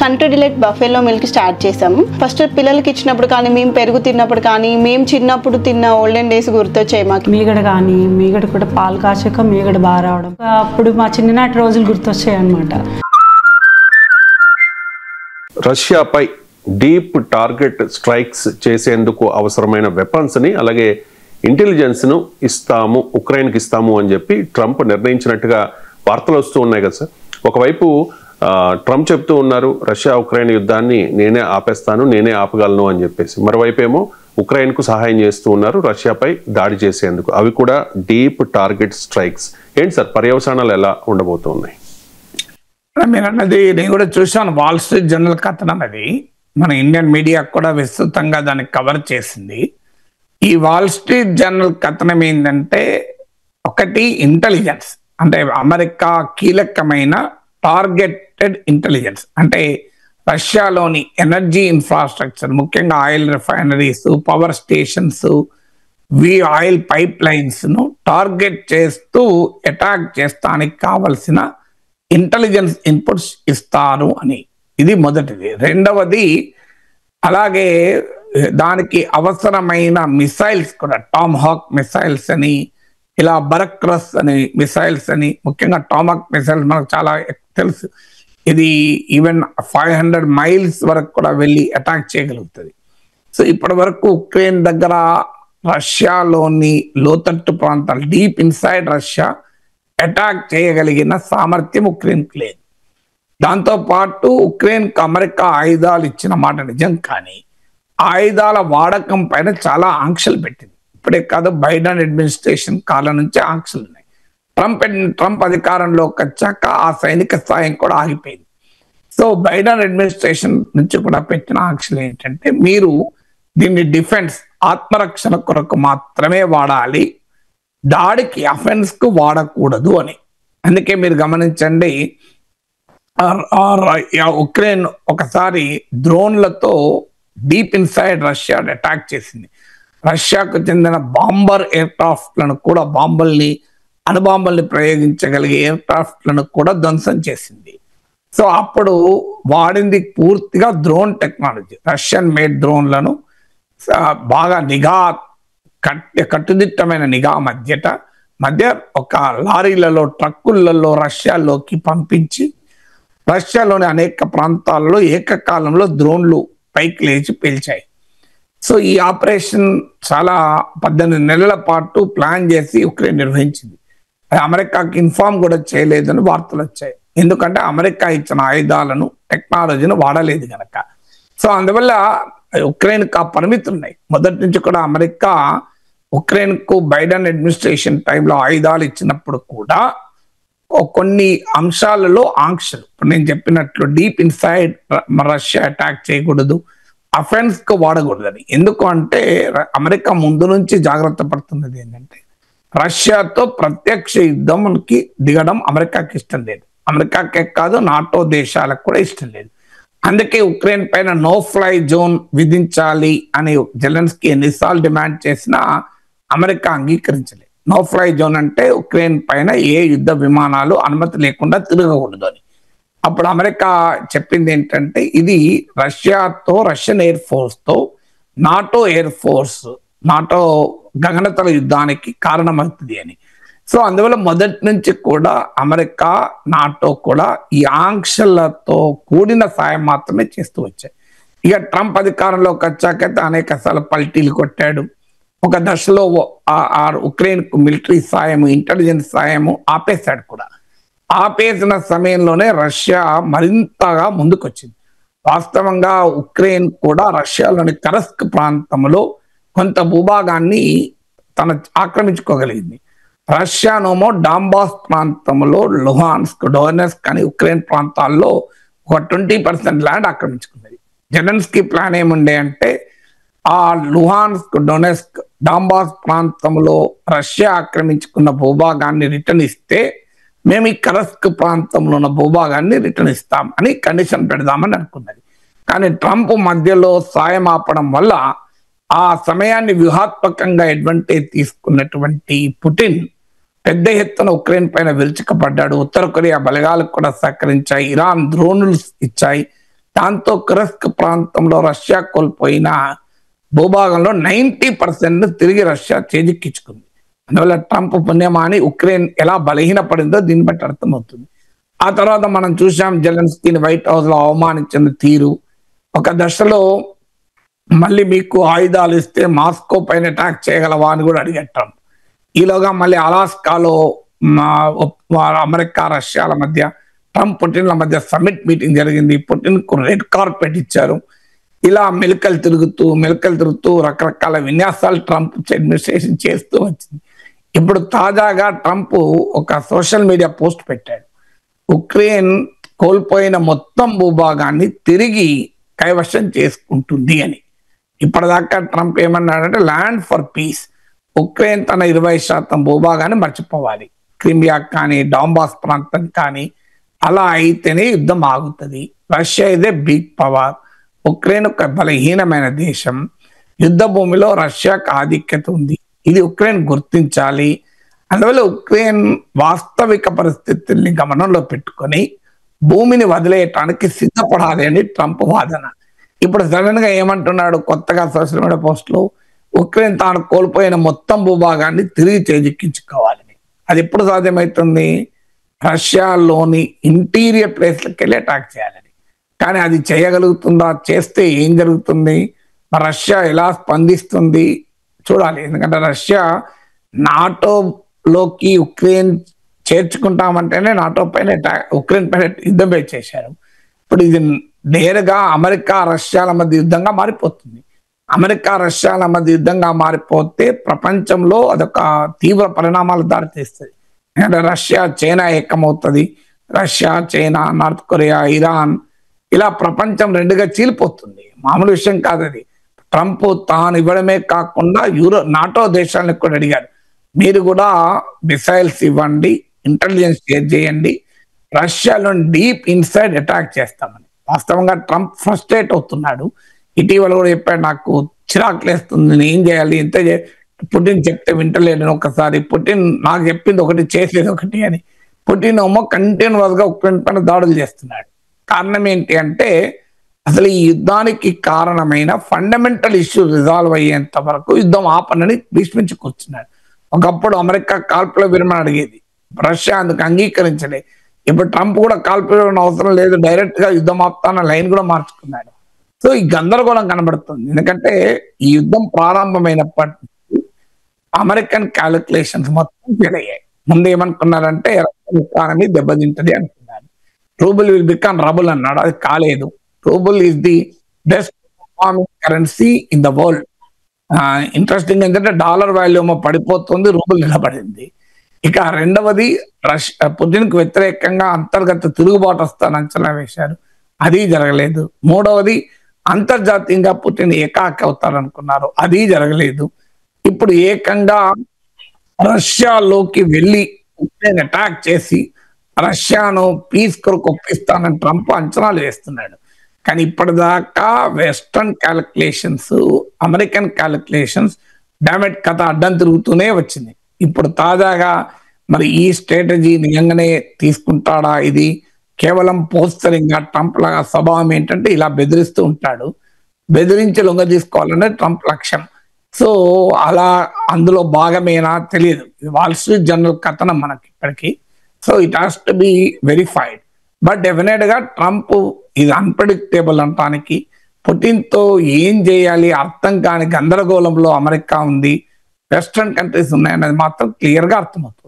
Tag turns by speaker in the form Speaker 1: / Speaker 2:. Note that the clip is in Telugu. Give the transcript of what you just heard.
Speaker 1: Country delight buffalo milk start చేసాము. ఫస్ట్ పిల్లలకి ఇచ్చినప్పుడు కానీ, మేము పెరుగు తిన్నప్పుడు కానీ, మేము చిన్నప్పుడు తిన్న ఓల్డెన్ డేస్ గుర్తొచ్చాయి మాకు.
Speaker 2: మీగడ కూడా పాలు కాచాక మీగడ బాగా రావడం, అప్పుడు మా చిన్ననాటి రోజులు గుర్తొచ్చాయి అన్నమాట.
Speaker 3: రష్యాపై డీప్ టార్గెట్ స్ట్రైక్స్ చేసేందుకు అవసరమైన వెపన్స్ని అలాగే ఇంటెలిజెన్స్ను ఇస్తాము, ఉక్రెయిన్కి ఇస్తాము అని చెప్పి ట్రంప్ నిర్ణయించినట్టుగా వార్తలు వస్తూ ఉన్నాయి కదా సార్. ఒకవైపు ట్రంప్ చెప్తూ ఉన్నారు రష్యా ఉక్రెయిన్ యుద్ధాన్ని నేనే ఆపేస్తాను, నేనే ఆపగలను అని చెప్పేసి. మరోవైపు ఏమో ఉక్రెయిన్కు సహాయం చేస్తూ ఉన్నారు రష్యాపై దాడి చేసేందుకు. అవి కూడా డీప్ టార్గెట్ స్ట్రైక్స్. ఏంటి సార్ పర్యవసానాలు ఎలా ఉండబోతున్నాయి?
Speaker 4: మీరు అన్నది నేను కూడా చూశాను. వాల్ స్ట్రీట్ జర్నల్ కథనం అది మన ఇండియన్ మీడియా కూడా విస్తృతంగా దాన్ని కవర్ చేసింది. ఈ వాల్ స్ట్రీట్ జర్నల్ కథనం ఏంటంటే, ఒకటి ఇంటెలిజెన్స్ అంటే అమెరికా కీలకమైన టార్గెటెడ్ ఇంటెలిజెన్స్ అంటే రష్యాలోని ఎనర్జీ ఇన్ఫ్రాస్ట్రక్చర్, ముఖ్యంగా oil refineries, power stations, oil pipe lines ను టార్గెట్ చేస్తూ అటాక్ చేస్తానికి కావలసిన ఇంటెలిజెన్స్ ఇన్పుట్స్ ఇస్తారు అని. ఇది మొదటిది. రెండవది, అలాగే దానికి అవసరమైన మిసైల్స్ కూడా, టామ్ హాక్ మిసైల్స్ అని, ఇలా బరక్రస్ అని మిసైల్స్ అని, ముఖ్యంగా టామహాక్ మిసైల్స్ మనకు చాలా తెలుసు. ఇది ఈవెన్ 500 మైల్స్ వరకు కూడా వెళ్ళి అటాక్ చేయగలుగుతుంది. సో ఇప్పటి వరకు ఉక్రెయిన్ దగ్గర రష్యాలోని లోతట్టు ప్రాంతాలు, డీప్ ఇన్సైడ్ రష్యా అటాక్ చేయగలిగిన సామర్థ్యం ఉక్రెయిన్కి లేదు. దాంతోపాటు ఉక్రెయిన్కి అమెరికా ఆయుధాలు ఇచ్చిన మాట నిజం, కానీ ఆయుధాల వాడకం పైన చాలా ఆంక్షలు పెట్టింది. ఇప్పుడే కాదు, బైడెన్ అడ్మినిస్ట్రేషన్ కాలం నుంచి ఆంక్షలు ఉన్నాయి. ట్రంప్ అధికారంలోకి వచ్చాక ఆ సైనిక సాయం కూడా ఆగిపోయింది. సో బైడెన్ అడ్మినిస్ట్రేషన్ నుంచి కూడా పెట్టిన ఆంక్షలు ఏంటంటే, మీరు దీన్ని డిఫెన్స్, ఆత్మరక్షణ కొరకు మాత్రమే వాడాలి, దాడికి అఫెన్స్ కు వాడకూడదు అని. అందుకే మీరు గమనించండి, ఉక్రెయిన్ ఒకసారి డ్రోన్లతో డీప్ ఇన్సైడ్ రష్యా అటాక్ చేసింది. రష్యాకు చెందిన బాంబర్ ఎయిర్ క్రాఫ్ట్లను కూడా, అణుబాంబల్ని ప్రయోగించగలిగే ఎయిర్ క్రాఫ్ట్లను కూడా ధ్వంసం చేసింది. సో అప్పుడు వాడింది పూర్తిగా డ్రోన్ టెక్నాలజీ. రష్యన్ మేడ్ డ్రోన్లను బాగా కట్టుదిట్టమైన నిఘా మధ్య ఒక లారీలలో, ట్రక్కులలో రష్యాలోకి పంపించి రష్యాలోని అనేక ప్రాంతాల్లో ఏకకాలంలో డ్రోన్లు పైకి లేచి పేల్చాయి. సో ఈ ఆపరేషన్ చాలా 18 నెలల పాటు ప్లాన్ చేసి ఉక్రెయిన్ నిర్వహించింది. అమెరికాకి ఇన్ఫార్మ్ కూడా చేయలేదని వార్తలు వచ్చాయి. ఎందుకంటే అమెరికా ఇచ్చిన ఆయుధాలను, టెక్నాలజీని వాడలేదు కనుక. సో అందువల్ల ఉక్రెయిన్కి ఆ పరిమితులు ఉన్నాయి. మొదటి నుంచి కూడా అమెరికా ఉక్రెయిన్కు బైడెన్ అడ్మినిస్ట్రేషన్ టైంలో ఆయుధాలు ఇచ్చినప్పుడు కూడా కొన్ని అంశాలలో ఆంక్షలు, ఇప్పుడు నేను చెప్పినట్లు డీప్ ఇన్సైడ్ రష్యా అటాక్ చేయకూడదు, అఫెన్స్ కు వాడకూడదని. ఎందుకు అంటే అమెరికా ముందు నుంచి జాగ్రత్త పడుతున్నది ఏంటంటే, రష్యాతో ప్రత్యక్ష యుద్ధంకి దిగడం అమెరికాకి ఇష్టం లేదు. అమెరికాకే కాదు, నాటో దేశాలకు కూడా ఇష్టం లేదు. అందుకే ఉక్రెయిన్ పైన నో ఫ్లై జోన్ విధించాలి అని జెలెన్స్కీ ఎన్నిసార్లు డిమాండ్ చేసినా అమెరికా అంగీకరించలేదు. నో ఫ్లై జోన్ అంటే ఉక్రెయిన్ పైన ఏ యుద్ధ విమానాలు అనుమతి లేకుండా తిరగకూడదు అని. అప్పుడు అమెరికా చెప్పింది ఏంటంటే, ఇది రష్యన్ ఎయిర్ ఫోర్స్ తో నాటో గగనతల యుద్ధానికి కారణమవుతుంది అని. సో అందువల్ల మొదటి నుంచి కూడా అమెరికా, నాటో కూడా ఈ ఆంక్షలతో కూడిన సాయం మాత్రమే చేస్తూ వచ్చాయి. ఇక ట్రంప్ అధికారంలోకి వచ్చాకైతే అనేక సార్లు పల్టీలు కొట్టాడు. ఒక దశలో ఉక్రెయిన్ కు మిలిటరీ సాయము, ఇంటెలిజెన్స్ సాయము ఆపేశాడు కూడా. ఆపేసిన సమయంలోనే రష్యా మరింతగా ముందుకొచ్చింది. వాస్తవంగా ఉక్రెయిన్ కూడా రష్యాలోని కరస్క్ ప్రాంతంలో కొంత భూభాగాన్ని ఆక్రమించుకోగలిగింది. రష్యానేమో డాంబాస్ ప్రాంతంలో లుహాన్స్క్, డోనెట్స్క్ అని ఉక్రెయిన్ ప్రాంతాల్లో ఒక 20% ల్యాండ్ ఆక్రమించుకున్నది. జెలెన్స్కీ ప్లాన్ ఏముండే అంటే, ఆ లుహాన్స్క్, డొనెట్స్క్, డాంబాస్ ప్రాంతంలో రష్యా ఆక్రమించుకున్న భూభాగాన్ని రిటర్న్ ఇస్తే మేము ఈ కరస్క్ ప్రాంతంలో ఉన్న భూభాగాన్ని రిటర్న్ ఇస్తాం అని కండిషన్ పెడదామని అనుకున్నది. కానీ ట్రంప్ మధ్యలో సాయం ఆపడం వల్ల ఆ సమయాన్ని వ్యూహాత్మకంగా అడ్వాంటేజ్ తీసుకున్నటువంటి పుటిన్ పెద్ద ఎత్తున ఉక్రెయిన్ పైన విరుచుకుపడ్డాడు. ఉత్తర కొరియా బలగాలకు కూడా సహకరించాయి, ఇరాన్ డ్రోన్లు ఇచ్చాయి. దాంతో కురస్క్ ప్రాంతంలో రష్యా కోల్పోయిన భూభాగంలో 90% తిరిగి రష్యా చేజిక్కించుకుంది. అందువల్ల ట్రంప్ పుణ్యమాని ఉక్రెయిన్ ఎలా బలహీనపడిందో దీన్ని బట్టి అర్థమవుతుంది. ఆ తర్వాత మనం చూసాం జెలెన్స్కీని వైట్ హౌస్ లో అవమానించిన తీరు. ఒక దశలో మళ్ళీ మీకు ఆయుధాలు ఇస్తే మాస్కో పైన అటాక్ చేయగలవా అని కూడా అడిగారు ట్రంప్. ఈలోగా మళ్ళీ అలాస్కాలో అమెరికా రష్యాల మధ్య ట్రంప్ పుటిన్ల మధ్య సమ్మిట్ మీటింగ్ జరిగింది. పుటిన్ కు రెడ్ కార్పెట్ ఇచ్చారు. ఇలా మెలికలు తిరుగుతూ రకరకాల విన్యాసాలు ట్రంప్ అడ్మినిస్ట్రేషన్ చేస్తూ వచ్చింది. ఇప్పుడు తాజాగా ట్రంప్ ఒక సోషల్ మీడియా పోస్ట్ పెట్టాడు. ఉక్రెయిన్ కోల్పోయిన మొత్తం భూభాగాన్ని తిరిగి కైవశం చేసుకుంటుంది అని. ఇప్పటిదాకా ట్రంప్ ఏమన్నాడంటే ల్యాండ్ ఫర్ పీస్, ఉక్రెయిన్ తన 20% భూభాగాన్ని మర్చిపోవాలి, క్రిమియా కానీ డాంబాస్ ప్రాంతం కానీ, అలా అయితేనే యుద్ధం ఆగుతుంది. రష్యా ఇదే బిగ్ పవర్, ఉక్రెయిన్ ఒక బలహీనమైన దేశం, యుద్ధ భూమిలో రష్యాకు ఆధిక్యత ఉంది, ఇది ఉక్రెయిన్ గుర్తించాలి. అందువల్ల ఉక్రెయిన్ వాస్తవిక పరిస్థితుల్ని గమనంలో పెట్టుకొని భూమిని వదిలేయటానికి సిద్ధపడాలి అని ట్రంప్ వాదన. ఇప్పుడు సడన్ గా ఏమంటున్నాడు కొత్తగా సోషల్ మీడియా పోస్టులు, ఉక్రెయిన్ తాను కోల్పోయిన మొత్తం భూభాగాన్ని తిరిగి చేజిక్కించుకోవాలని. అది ఎప్పుడు సాధ్యమవుతుంది? రష్యాలోని ఇంటీరియర్ ప్లేస్లకు వెళ్ళి అటాక్ చేయాలని. కానీ అది చేయగలుగుతుందా? చేస్తే ఏం జరుగుతుంది? మరి రష్యా ఎలా స్పందిస్తుంది చూడాలి. ఎందుకంటే రష్యా నాటోలోకి ఉక్రెయిన్ చేర్చుకుంటామంటేనే నాటో పైన ఉక్రెయిన్ పైన యుద్ధం చేశారు. ఇప్పుడు ఇది నేరుగా అమెరికా రష్యాల మధ్య యుద్ధంగా మారిపోతుంది. అమెరికా రష్యాల మధ్య యుద్ధంగా మారిపోతే ప్రపంచంలో అదొక తీవ్ర పరిణామాలు దారితీస్తుంది. ఎందుకంటే రష్యా చైనా ఏకమవుతుంది. Russia, China, North Korea, Iran, ఇలా ప్రపంచం రెండుగా చీలిపోతుంది. మామూలు విషయం కాదు అది. ట్రంప్ తాను ఇవ్వడమే కాకుండా నాటో దేశాలను కూడా అడిగారు, మీరు కూడా మిసైల్స్ ఇవ్వండి, ఇంటెలిజెన్స్ షేర్ చేయండి, రష్యాలో డీప్ ఇన్సైడ్ అటాక్ చేస్తామని. వాస్తవంగా ట్రంప్ ఫ్రస్ట్రేట్ అవుతున్నాడు. ఇటీవల కూడా చెప్పాడు, నాకు చిరాకులేస్తుంది, నేను ఏం చేయాలి, ఎంత పుటిన్ చెప్తే వింటలేడు. ఒకసారి పుటిన్ నాకు చెప్పింది ఒకటి చేసేది ఒకటి అని. పుటిన్ ఏమో కంటిన్యూస్ గా ఉక్రెయిన్ పైన దాడులు చేస్తున్నాడు. కారణం ఏంటి అంటే అసలు ఈ యుద్ధానికి కారణమైన ఫండమెంటల్ ఇష్యూ రిజాల్వ్ అయ్యేంత వరకు యుద్ధం ఆపనని భీష్మించి కూర్చున్నాడు. ఒకప్పుడు అమెరికా కాల్పుల విరమణ అడిగేది, రష్యా అందుకు అంగీకరించలే. ఇప్పుడు ట్రంప్ కూడా కాల్పుల అవసరం లేదు, డైరెక్ట్ గా యుద్ధం ఆపుతాన లైన్ కూడా మార్చుకున్నాడు. సో ఈ గందరగోళం కనబడుతుంది. ఎందుకంటే ఈ యుద్ధం ప్రారంభమైనప్పటి నుంచి అమెరికన్ క్యాలిక్యులేషన్స్ మొత్తం ఫెయిల్ అయ్యాయి. ముందు ఏమనుకున్నారంటే ఎకానమీ దెబ్బతింటది అనుకున్నారు. రూబుల్ విల్ బికమ్ రబుల్ అన్నాడు, అది కాలేదు. Rouble is the best performing currency in the world. Interesting ఏంటంటే డాలర్ వాల్యూ ఏమో పడిపోతుంది, రూబుల్ నిలబడింది. ఇక రెండవది పుతిన్ కు వ్యతిరేకంగా అంతర్గత తిరుగుబాటు వస్తాను అంచనా వేశారు, అది జరగలేదు. మూడవది అంతర్జాతీయంగా పుతిన్ ఏకాకి అవుతారనుకున్నారు, అది జరగలేదు. ఇప్పుడు ఏకంగా రష్యాలోకి వెళ్ళి ఉక్రెయిన్ అటాక్ చేసి రష్యాను పీస్ కొరకు ఒప్పిస్తానని ట్రంప్ అంచనాలు వేస్తున్నాడు. కానీ ఇప్పటిదాకా వెస్టర్న్ క్యాలిక్యులేషన్స్, అమెరికన్ క్యాలిక్యులేషన్స్ డామెట్ కథ అడ్డం తిరుగుతూనే వచ్చింది. ఇప్పుడు తాజాగా మరి ఈ స్ట్రాటజీ నిజంగానే తీసుకుంటాడా? ఇది కేవలం పోస్టరింగ్ గా ట్రంప్ లాగా స్వభావం ఏంటంటే ఇలా బెదిరిస్తూ ఉంటాడు, బెదిరించి లొంగ తీసుకోవాలనే ట్రంప్ లక్ష్యం. సో అలా అందులో భాగమేనా తెలియదు. వాల్ స్ట్రీట్ జర్నల్ కథనం మనకి ఇప్పటికీ. So it has to be verified. But definite గా ట్రంప్ ఇది అన్ప్రెడిక్టబుల్ అనటానికి, పుటిన్ తో ఏం చేయాలి అర్థం కాని గందరగోళంలో అమెరికా ఉంది, వెస్ట్రన్ కంట్రీస్ ఉన్నాయన్నది మాత్రం క్లియర్ గా అర్థమవుతుంది.